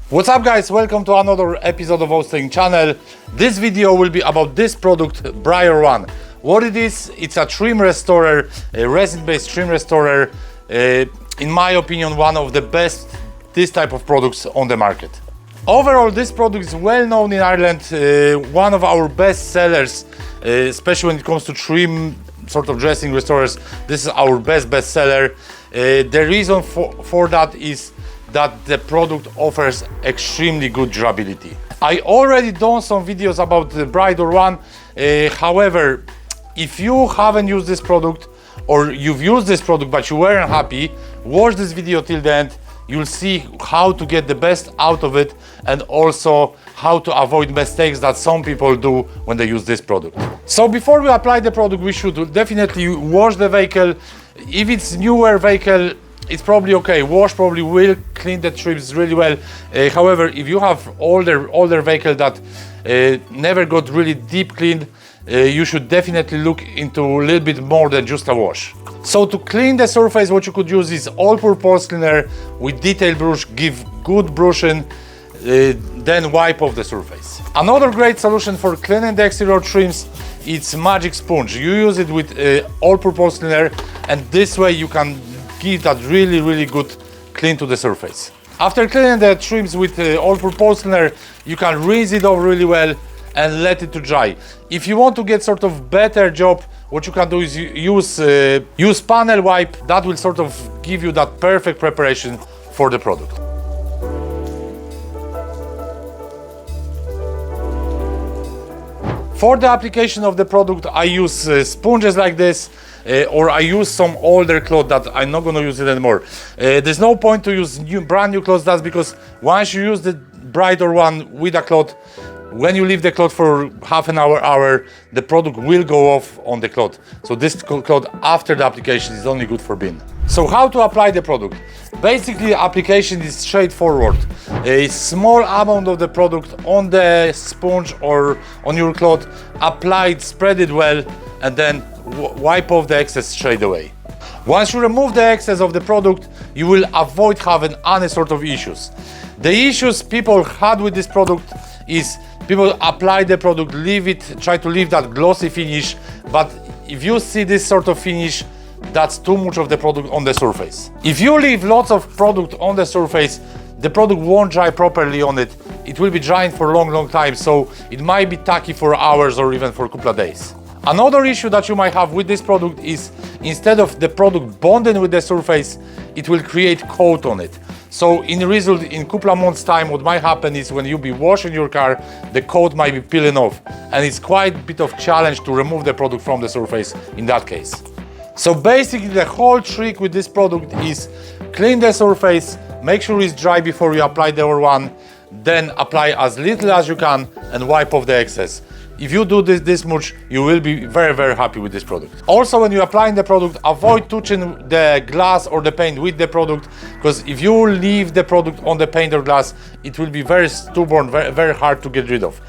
What's up guys, welcome to another episode of Hosting channel. This video will be about this product, Brayt 1. What it is, it's a trim restorer, a resin-based trim restorer. In my opinion, one of the best this type of products on the market. Overall, this product is well known in Ireland, one of our best sellers, especially when it comes to trim sort of dressing restorers. This is our best seller. The reason for that is that the product offers extremely good durability. I already done some videos about the Brayt 1. However, if you haven't used this product or you've used this product but you weren't happy, watch this video till the end. You'll see how to get the best out of it and also how to avoid mistakes that some people do when they use this product. So before we apply the product, we should definitely wash the vehicle. If it's newer vehicle, it's probably okay. Wash probably will clean the trims really well. However, if you have older vehicle that never got really deep cleaned, you should definitely look into a little bit more than just a wash. So to clean the surface, what you could use is all-purpose cleaner with detail brush. Give good brushing, then wipe off the surface. Another great solution for cleaning the exterior trims, it's magic sponge. You use it with all-purpose cleaner, and this way you can give that really good clean to the surface. After cleaning the trims with all-purpose cleaner, you can rinse it off really well and let it to dry. If you want to get sort of better job, what you can do is use panel wipe. That will sort of give you that perfect preparation for the product. For the application of the product, I use sponges like this, or I use some older cloth that I'm not gonna use it anymore. There's no point to use brand new cloth. That's because once you use the Brayt 1 with a cloth, when you leave the cloth for half an hour, the product will go off on the cloth. So this cloth after the application is only good for bin. So how to apply the product? Basically, application is straightforward. A small amount of the product on the sponge or on your cloth, apply it, spread it well, and then wipe off the excess straight away. Once you remove the excess of the product, you will avoid having any sort of issues. The issues people had with this product is people apply the product, try to leave that glossy finish, but if you see this sort of finish, that's too much of the product on the surface. If you leave lots of product on the surface, the product won't dry properly on it. It will be drying for a long time, so it might be tacky for hours or even for a couple of days. Another issue that you might have with this product is instead of the product bonding with the surface, it will create coat on it. So in result, in a couple of months time, what might happen is when you be washing your car, the coat might be peeling off, and it's quite a bit of challenge to remove the product from the surface in that case. So basically the whole trick with this product is clean the surface, make sure it's dry before you apply the R1, then apply as little as you can and wipe off the excess. If you do this much, you will be very happy with this product. Also, when you're applying the product, avoid touching the glass or the paint with the product, because if you leave the product on the paint or glass, it will be very stubborn, very hard to get rid of.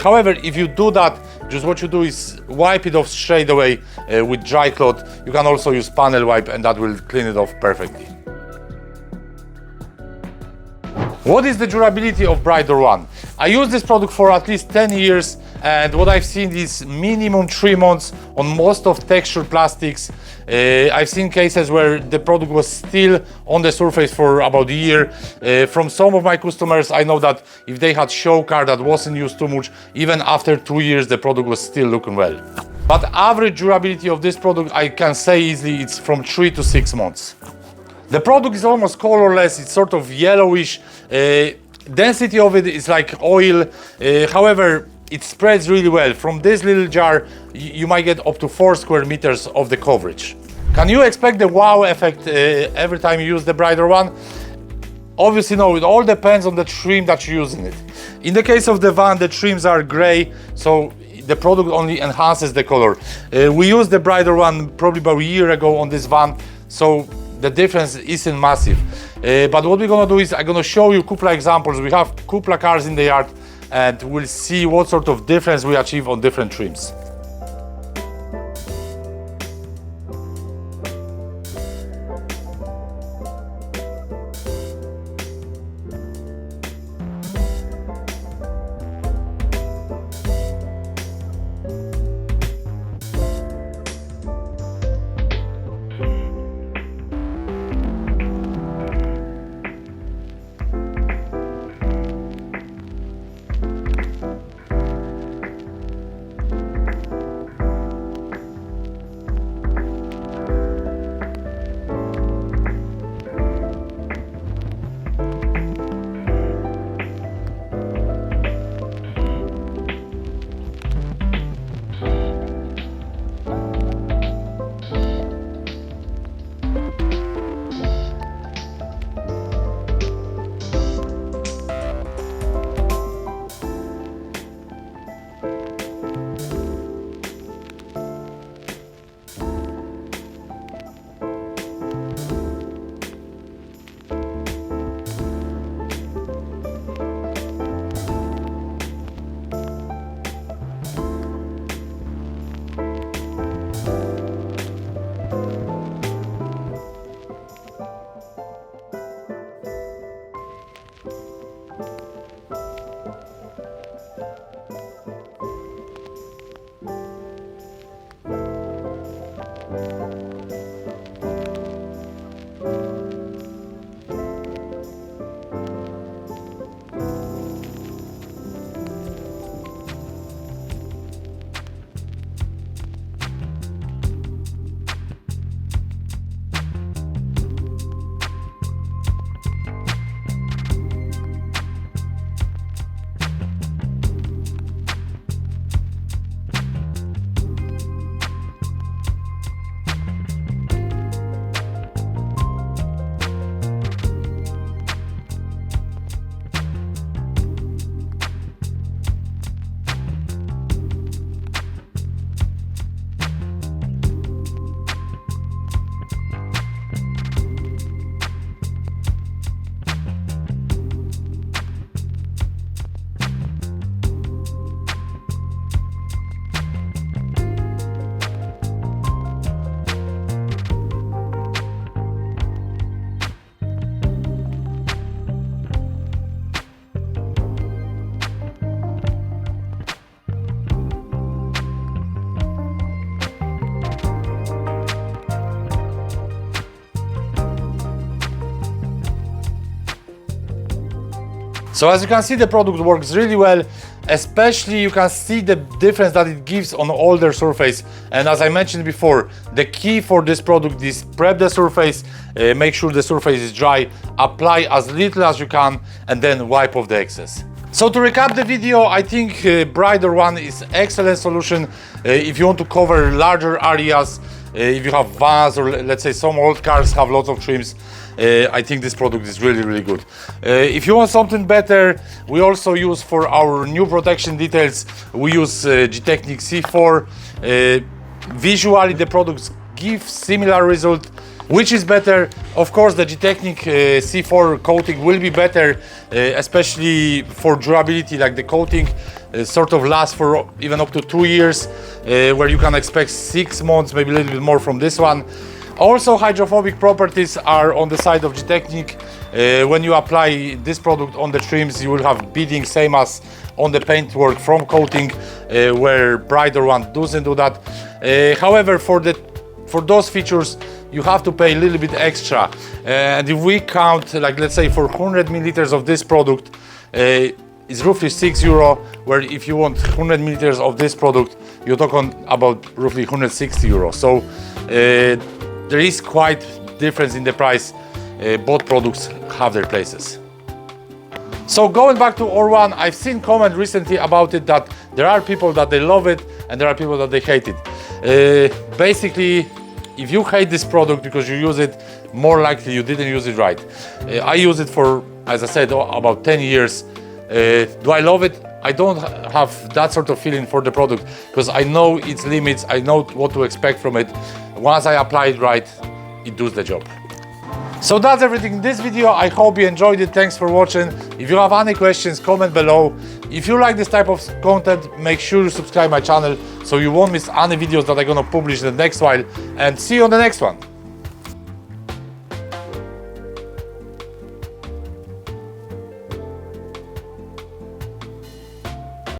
However, if you do that, just what you do is wipe it off straight away with dry cloth. You can also use panel wipe and that will clean it off perfectly. What is the durability of Brayt 1? I use this product for at least 10 years, and what I've seen is minimum 3 months on most of textured plastics. I've seen cases where the product was still on the surface for about a year. From some of my customers, I know that if they had show car that wasn't used too much, even after 2 years, the product was still looking well. But average durability of this product, I can say easily, it's from 3 to 6 months. The product is almost colorless, it's sort of yellowish. Density of it is like oil. However, it spreads really well. From this little jar, you might get up to 4 square meters of the coverage. Can you expect the wow effect every time you use the Brayt 1? Obviously no, it all depends on the trim that you're using it. In the case of the van, the trims are gray, so the product only enhances the color. We used the Brayt 1 probably about a year ago on this van, so the difference isn't massive. But what we're gonna do is I'm gonna show you a couple of examples. We have a couple of cars in the yard and we'll see what sort of difference we achieve on different trims. So as you can see, the product works really well, especially you can see the difference that it gives on older surface. And as I mentioned before, the key for this product is prep the surface, make sure the surface is dry, apply as little as you can, and then wipe off the excess. So to recap the video, I think Brayt one is excellent solution if you want to cover larger areas, if you have vans or let's say some old cars have lots of trims. I think this product is really good. If you want something better, we also use for our new protection details, we use G-Technic C4. Visually the products give similar result. Which is better? Of course the G-Technic C4 coating will be better, especially for durability, like the coating sort of lasts for even up to 2 years, where you can expect 6 months, maybe a little bit more from this one. Also hydrophobic properties are on the side of G-Technic. When you apply this product on the trims, you will have beading same as on the paintwork from coating, where Brayt one doesn't do that. However, for those features you have to pay a little bit extra, and if we count, like let's say for 100 milliliters of this product, it's roughly €6, where if you want 100 milliliters of this product, you're talking about roughly €160. So there is quite difference in the price. Both products have their places. So going back to R1, I've seen comment recently about it that there are people that they love it and there are people that they hate it. Basically, if you hate this product because you use it, more likely you didn't use it right. I use it for, as I said, about 10 years. Do I love it? I don't have that sort of feeling for the product because I know its limits, I know what to expect from it. Once I apply it right, it does the job. So that's everything in this video. I hope you enjoyed it. Thanks for watching. If you have any questions, comment below. If you like this type of content, make sure you subscribe my channel so you won't miss any videos that I'm gonna publish in the next while. And see you on the next one.